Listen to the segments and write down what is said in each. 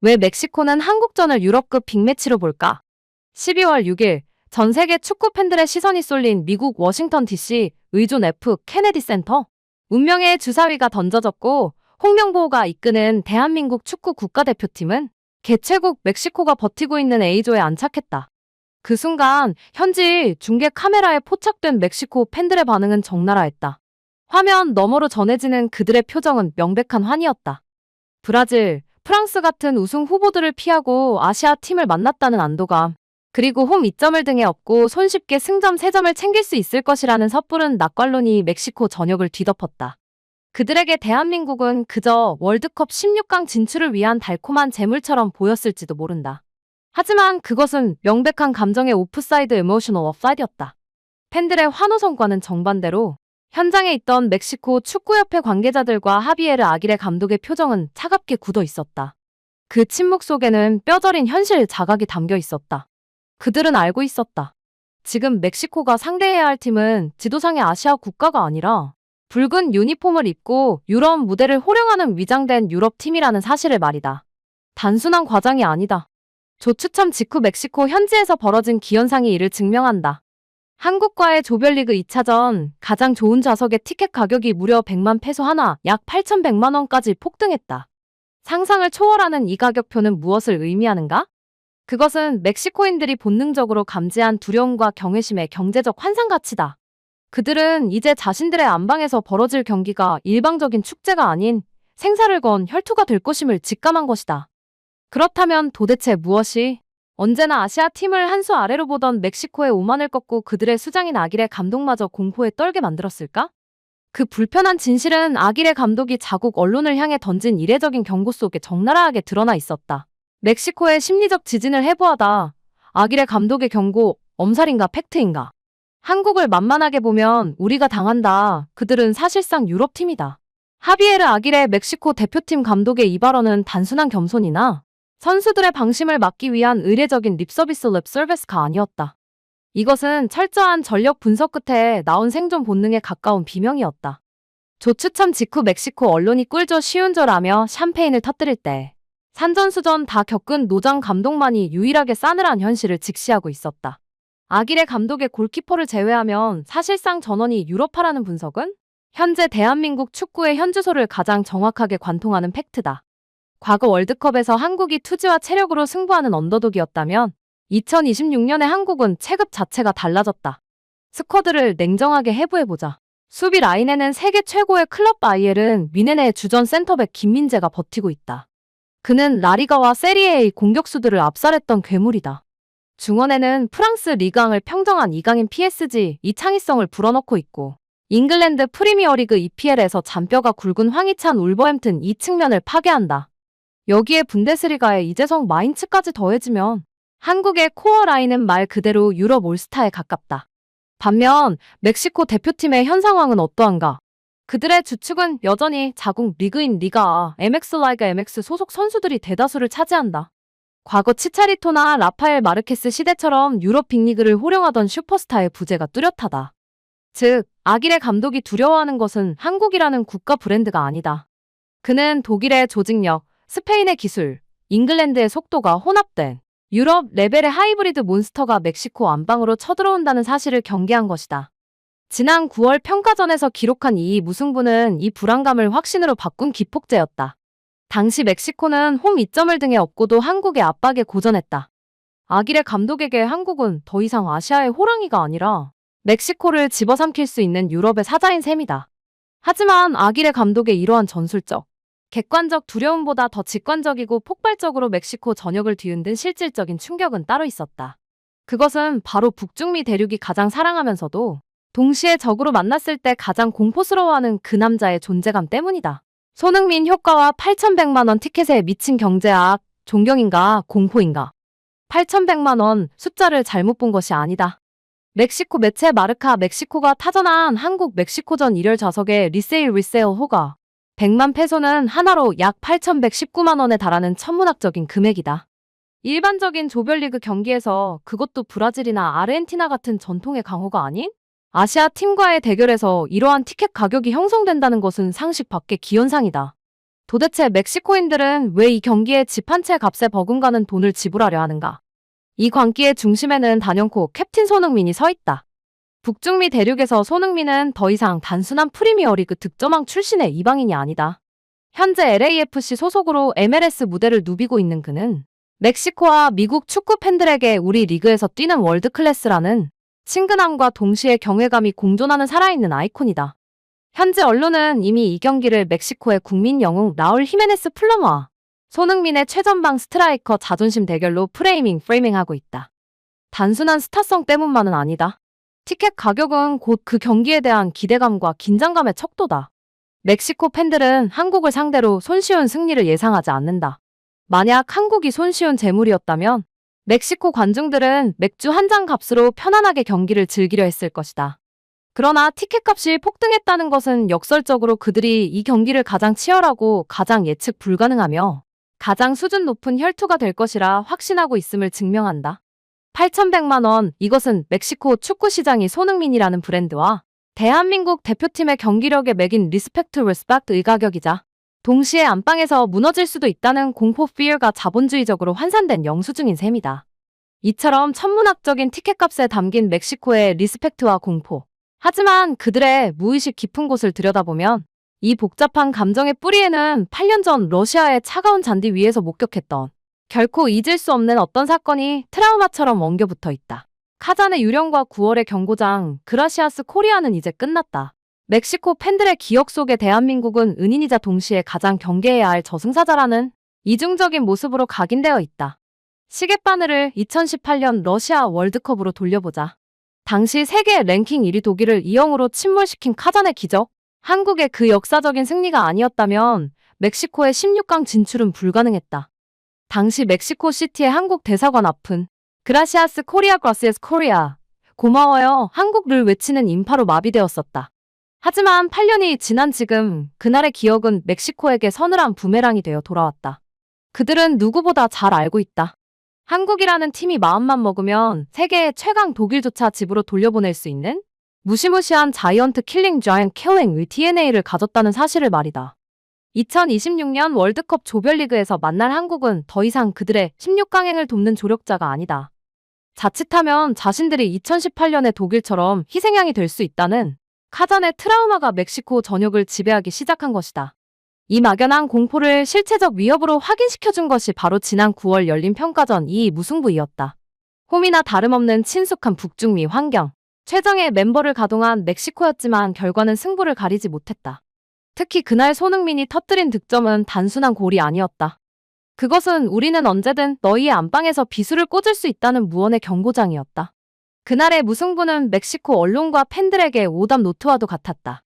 왜 멕시코는 한국전을 유럽급 빅매치로 볼까? 12월 6일 전 세계 축구 팬들의 시선이 쏠린 미국 워싱턴 DC 의존 F 케네디 센터. 운명의 주사위가 던져졌고 홍명보가 이끄는 대한민국 축구 국가대표팀은 개최국 멕시코가 버티고 있는 A조에 안착했다. 그 순간 현지 중계 카메라에 포착된 멕시코 팬들의 반응은 적나라했다. 화면 너머로 전해지는 그들의 표정은 명백한 환희였다. 브라질, 프랑스 같은 우승 후보들을 피하고 아시아 팀을 만났다는 안도감, 그리고 홈 2점을 등에 업고 손쉽게 승점 3점을 챙길 수 있을 것이라는 섣부른 낙관론이 멕시코 전역을 뒤덮었다. 그들에게 대한민국은 그저 월드컵 16강 진출을 위한 달콤한 재물처럼 보였을지도 모른다. 하지만 그것은 명백한 감정의 오프사이드 에모셔널 업사이드였다. 팬들의 환호성과는 정반대로 현장에 있던 멕시코 축구협회 관계자들과 하비에르 아기레 감독의 표정은 차갑게 굳어 있었다. 그 침묵 속에는 뼈저린 현실 자각이 담겨 있었다. 그들은 알고 있었다. 지금 멕시코가 상대해야 할 팀은 지도상의 아시아 국가가 아니라 붉은 유니폼을 입고 유럽 무대를 호령하는 위장된 유럽팀이라는 사실을 말이다. 단순한 과장이 아니다. 조추첨 직후 멕시코 현지에서 벌어진 기현상이 이를 증명한다. 한국과의 조별리그 2차전 가장 좋은 좌석의 티켓 가격이 무려 100만 페소 하나, 약 8,100만 원까지 폭등했다. 상상을 초월하는 이 가격표는 무엇을 의미하는가? 그것은 멕시코인들이 본능적으로 감지한 두려움과 경외심의 경제적 환상 가치다. 그들은 이제 자신들의 안방에서 벌어질 경기가 일방적인 축제가 아닌 생사를 건 혈투가 될 것임을 직감한 것이다. 그렇다면 도대체 무엇이 언제나 아시아 팀을 한 수 아래로 보던 멕시코의 오만을 꺾고 그들의 수장인 아기레 감독마저 공포에 떨게 만들었을까? 그 불편한 진실은 아기레 감독이 자국 언론을 향해 던진 이례적인 경고 속에 적나라하게 드러나 있었다. 멕시코의 심리적 지진을 해부하다. 아기레 감독의 경고, 엄살인가 팩트인가? 한국을 만만하게 보면 우리가 당한다. 그들은 사실상 유럽팀이다. 하비에르 아기레 멕시코 대표팀 감독의 이 발언은 단순한 겸손이나 선수들의 방심을 막기 위한 의례적인 립서비스가 아니었다. 이것은 철저한 전력 분석 끝에 나온 생존 본능에 가까운 비명이었다. 조추첨 직후 멕시코 언론이 꿀조 쉬운조라며 샴페인을 터뜨릴 때 산전수전 다 겪은 노장 감독만이 유일하게 싸늘한 현실을 직시하고 있었다. 아기레 감독의 골키퍼를 제외하면 사실상 전원이 유럽파라는 분석은 현재 대한민국 축구의 현주소를 가장 정확하게 관통하는 팩트다. 과거 월드컵에서 한국이 투지와 체력으로 승부하는 언더독이었다면 2026년의 한국은 체급 자체가 달라졌다. 스쿼드를 냉정하게 해부해보자. 수비 라인에는 세계 최고의 클럽 바이에른 미네네의 주전 센터백 김민재가 버티고 있다. 그는 라리가와 세리에의 공격수들을 압살했던 괴물이다. 중원에는 프랑스 리그왕을 평정한 이강인 PSG 이 창의성을 불어넣고 있고 잉글랜드 프리미어리그 EPL에서 잔뼈가 굵은 황희찬 울버햄튼 이 측면을 파괴한다. 여기에 분데스리가의 이재성 마인츠까지 더해지면 한국의 코어 라인은 말 그대로 유럽 올스타에 가깝다. 반면 멕시코 대표팀의 현 상황은 어떠한가? 그들의 주축은 여전히 자국 리그인 리가 MX 라이가 MX 소속 선수들이 대다수를 차지한다. 과거 치차리토나 라파엘 마르케스 시대처럼 유럽 빅리그를 호령하던 슈퍼스타의 부재가 뚜렷하다. 즉, 아기레 감독이 두려워하는 것은 한국이라는 국가 브랜드가 아니다. 그는 독일의 조직력, 스페인의 기술, 잉글랜드의 속도가 혼합된 유럽 레벨의 하이브리드 몬스터가 멕시코 안방으로 쳐들어온다는 사실을 경계한 것이다. 지난 9월 평가전에서 기록한 이 무승부는 이 불안감을 확신으로 바꾼 기폭제였다. 당시 멕시코는 홈 2점을 등에 업고도 한국의 압박에 고전했다. 아기레 감독에게 한국은 더 이상 아시아의 호랑이가 아니라 멕시코를 집어삼킬 수 있는 유럽의 사자인 셈이다. 하지만 아기레 감독의 이러한 전술적, 객관적 두려움보다 더 직관적이고 폭발적으로 멕시코 전역을 뒤흔든 실질적인 충격은 따로 있었다. 그것은 바로 북중미 대륙이 가장 사랑하면서도 동시에 적으로 만났을 때 가장 공포스러워하는 그 남자의 존재감 때문이다. 손흥민 효과와 8,100만 원 티켓에 미친 경제악, 존경인가 공포인가? 8,100만 원 숫자를 잘못 본 것이 아니다. 멕시코 매체 마르카 멕시코가 타전한 한국 멕시코전 일열 좌석의 리세일 호가 100만 페소는 하나로 약 8,119만 원에 달하는 천문학적인 금액이다. 일반적인 조별리그 경기에서 그것도 브라질이나 아르헨티나 같은 전통의 강호가 아닌 아시아 팀과의 대결에서 이러한 티켓 가격이 형성된다는 것은 상식 밖의 기현상이다. 도대체 멕시코인들은 왜 이 경기에 집 한 채 값에 버금가는 돈을 지불하려 하는가? 이 광기의 중심에는 단연코 캡틴 손흥민이 서 있다. 북중미 대륙에서 손흥민은 더 이상 단순한 프리미어리그 득점왕 출신의 이방인이 아니다. 현재 LAFC 소속으로 MLS 무대를 누비고 있는 그는 멕시코와 미국 축구 팬들에게 우리 리그에서 뛰는 월드클래스라는 친근함과 동시에 경외감이 공존하는 살아있는 아이콘이다. 현재 언론은 이미 이 경기를 멕시코의 국민 영웅 라울 히메네스 플러머와 손흥민의 최전방 스트라이커 자존심 대결로 프레이밍하고 있다. 단순한 스타성 때문만은 아니다. 티켓 가격은 곧 그 경기에 대한 기대감과 긴장감의 척도다. 멕시코 팬들은 한국을 상대로 손쉬운 승리를 예상하지 않는다. 만약 한국이 손쉬운 재물이었다면 멕시코 관중들은 맥주 한 잔 값으로 편안하게 경기를 즐기려 했을 것이다. 그러나 티켓값이 폭등했다는 것은 역설적으로 그들이 이 경기를 가장 치열하고 가장 예측 불가능하며 가장 수준 높은 혈투가 될 것이라 확신하고 있음을 증명한다. 8,100만 원, 이것은 멕시코 축구 시장이 손흥민이라는 브랜드와 대한민국 대표팀의 경기력에 매긴 리스펙트의 가격이자 동시에 안방에서 무너질 수도 있다는 공포 fear가 자본주의적으로 환산된 영수증인 셈이다. 이처럼 천문학적인 티켓값에 담긴 멕시코의 리스펙트와 공포. 하지만 그들의 무의식 깊은 곳을 들여다보면 이 복잡한 감정의 뿌리에는 8년 전 러시아의 차가운 잔디 위에서 목격했던 결코 잊을 수 없는 어떤 사건이 트라우마처럼 엉겨붙어 있다. 카잔의 유령과 9월의 경고장, 그라시아스 코리아는 이제 끝났다. 멕시코 팬들의 기억 속에 대한민국은 은인이자 동시에 가장 경계해야 할 저승사자라는 이중적인 모습으로 각인되어 있다. 시계바늘을 2018년 러시아 월드컵으로 돌려보자. 당시 세계 랭킹 1위 독일을 2-0으로 침몰시킨 카잔의 기적. 한국의 그 역사적인 승리가 아니었다면 멕시코의 16강 진출은 불가능했다. 당시 멕시코 시티의 한국 대사관 앞은 그라시아스 코리아 그라시아스 코리아 고마워요 한국을 외치는 인파로 마비되었었다. 하지만 8년이 지난 지금 그날의 기억은 멕시코에게 서늘한 부메랑이 되어 돌아왔다. 그들은 누구보다 잘 알고 있다. 한국이라는 팀이 마음만 먹으면 세계의 최강 독일조차 집으로 돌려보낼 수 있는 무시무시한 자이언트 킬링 자이언트 킬링의 DNA를 가졌다는 사실을 말이다. 2026년 월드컵 조별리그에서 만날 한국은 더 이상 그들의 16강행을 돕는 조력자가 아니다. 자칫하면 자신들이 2018년의 독일처럼 희생양이 될 수 있다는 카잔의 트라우마가 멕시코 전역을 지배하기 시작한 것이다. 이 막연한 공포를 실체적 위협으로 확인시켜준 것이 바로 지난 9월 열린 평가전 2위 무승부이었다. 홈이나 다름없는 친숙한 북중미 환경, 최정예 멤버를 가동한 멕시코였지만 결과는 승부를 가리지 못했다. 특히 그날 손흥민이 터뜨린 득점은 단순한 골이 아니었다. 그것은 우리는 언제든 너희의 안방에서 비수를 꽂을 수 있다는 무언의 경고장이었다. 그날의 무승부는 멕시코 언론과 팬들에게 오답 노트와도 같았다.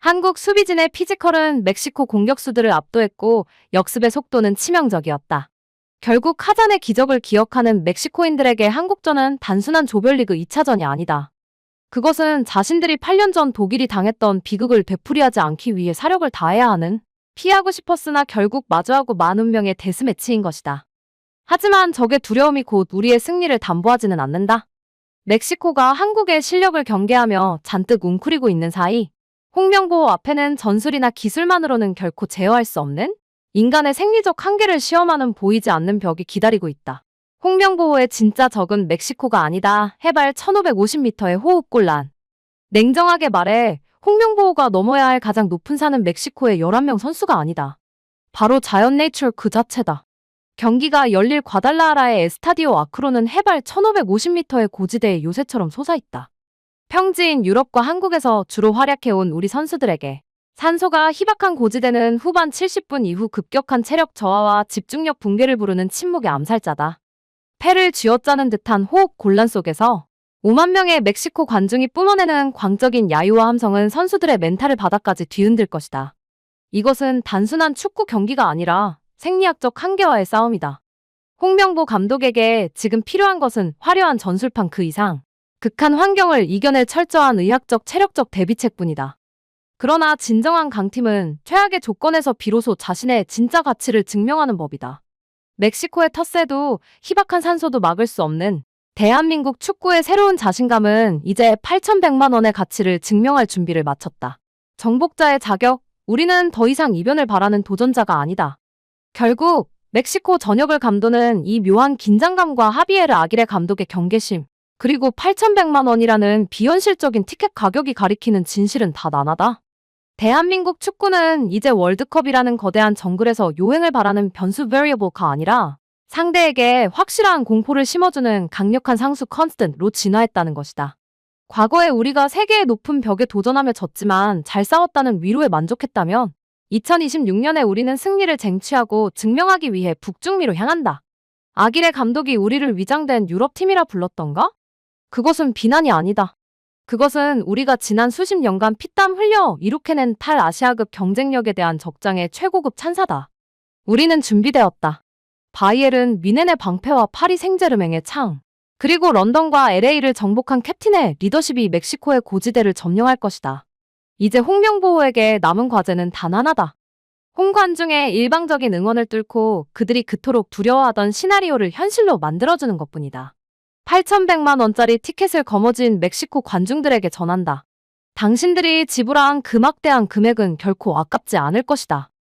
한국 수비진의 피지컬은 멕시코 공격수들을 압도했고 역습의 속도는 치명적이었다. 결국 카잔의 기적을 기억하는 멕시코인들에게 한국전은 단순한 조별리그 2차전이 아니다. 그것은 자신들이 8년 전 독일이 당했던 비극을 되풀이하지 않기 위해 사력을 다해야 하는 피하고 싶었으나 결국 마주하고 만 운명의 데스매치인 것이다. 하지만 적의 두려움이 곧 우리의 승리를 담보하지는 않는다. 멕시코가 한국의 실력을 경계하며 잔뜩 웅크리고 있는 사이 홍명보 앞에는 전술이나 기술만으로는 결코 제어할 수 없는 인간의 생리적 한계를 시험하는 보이지 않는 벽이 기다리고 있다. 홍명보의 진짜 적은 멕시코가 아니다. 해발 1550m의 호흡곤란. 냉정하게 말해 홍명보가 넘어야 할 가장 높은 산은 멕시코의 11명 선수가 아니다. 바로 자연 네이처 그 자체다. 경기가 열릴 과달라하라의 에스타디오 아크로는 해발 1550m의 고지대에 요새처럼 솟아있다. 평지인 유럽과 한국에서 주로 활약해온 우리 선수들에게 산소가 희박한 고지대는 후반 70분 이후 급격한 체력 저하와 집중력 붕괴를 부르는 침묵의 암살자다. 폐를 쥐어짜는 듯한 호흡 곤란 속에서 5만 명의 멕시코 관중이 뿜어내는 광적인 야유와 함성은 선수들의 멘탈을 바닥까지 뒤흔들 것이다. 이것은 단순한 축구 경기가 아니라 생리학적 한계와의 싸움이다. 홍명보 감독에게 지금 필요한 것은 화려한 전술판 그 이상 극한 환경을 이겨낼 철저한 의학적 체력적 대비책뿐이다. 그러나 진정한 강팀은 최악의 조건에서 비로소 자신의 진짜 가치를 증명하는 법이다. 멕시코의 텃세도 희박한 산소도 막을 수 없는 대한민국 축구의 새로운 자신감은 이제 8,100만 원의 가치를 증명할 준비를 마쳤다. 정복자의 자격, 우리는 더 이상 이변을 바라는 도전자가 아니다. 결국 멕시코 전역을 감도는 이 묘한 긴장감과 하비에르 아길레 감독의 경계심, 그리고 8,100만 원이라는 비현실적인 티켓 가격이 가리키는 진실은 다 나나다. 대한민국 축구는 이제 월드컵이라는 거대한 정글에서 요행을 바라는 변수 베리어블가 아니라 상대에게 확실한 공포를 심어주는 강력한 상수 컨스턴트로 진화했다는 것이다. 과거에 우리가 세계의 높은 벽에 도전하며 졌지만 잘 싸웠다는 위로에 만족했다면 2026년에 우리는 승리를 쟁취하고 증명하기 위해 북중미로 향한다. 아길레 감독이 우리를 위장된 유럽팀이라 불렀던가? 그것은 비난이 아니다. 그것은 우리가 지난 수십 년간 피땀 흘려 이룩해낸 탈아시아급 경쟁력에 대한 적장의 최고급 찬사다. 우리는 준비되었다. 바이에른 미넨의 방패와 파리 생제르맹의 창, 그리고 런던과 LA를 정복한 캡틴의 리더십이 멕시코의 고지대를 점령할 것이다. 이제 홍명보호에게 남은 과제는 단 하나다. 홍관중의 일방적인 응원을 뚫고 그들이 그토록 두려워하던 시나리오를 현실로 만들어주는 것뿐이다. 8,100만 원짜리 티켓을 거머쥔 멕시코 관중들에게 전한다. 당신들이 지불한 그 막대한 금액은 결코 아깝지 않을 것이다.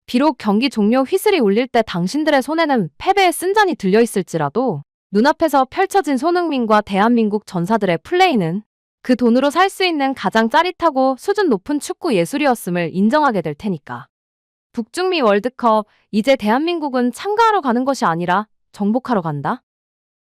비록 경기 종료 휘슬이 울릴 때 당신들의 손에는 패배의 쓴잔이 들려있을지라도 눈앞에서 펼쳐진 손흥민과 대한민국 전사들의 플레이는 그 돈으로 살 수 있는 가장 짜릿하고 수준 높은 축구 예술이었음을 인정하게 될 테니까. 북중미 월드컵, 이제 대한민국은 참가하러 가는 것이 아니라 정복하러 간다.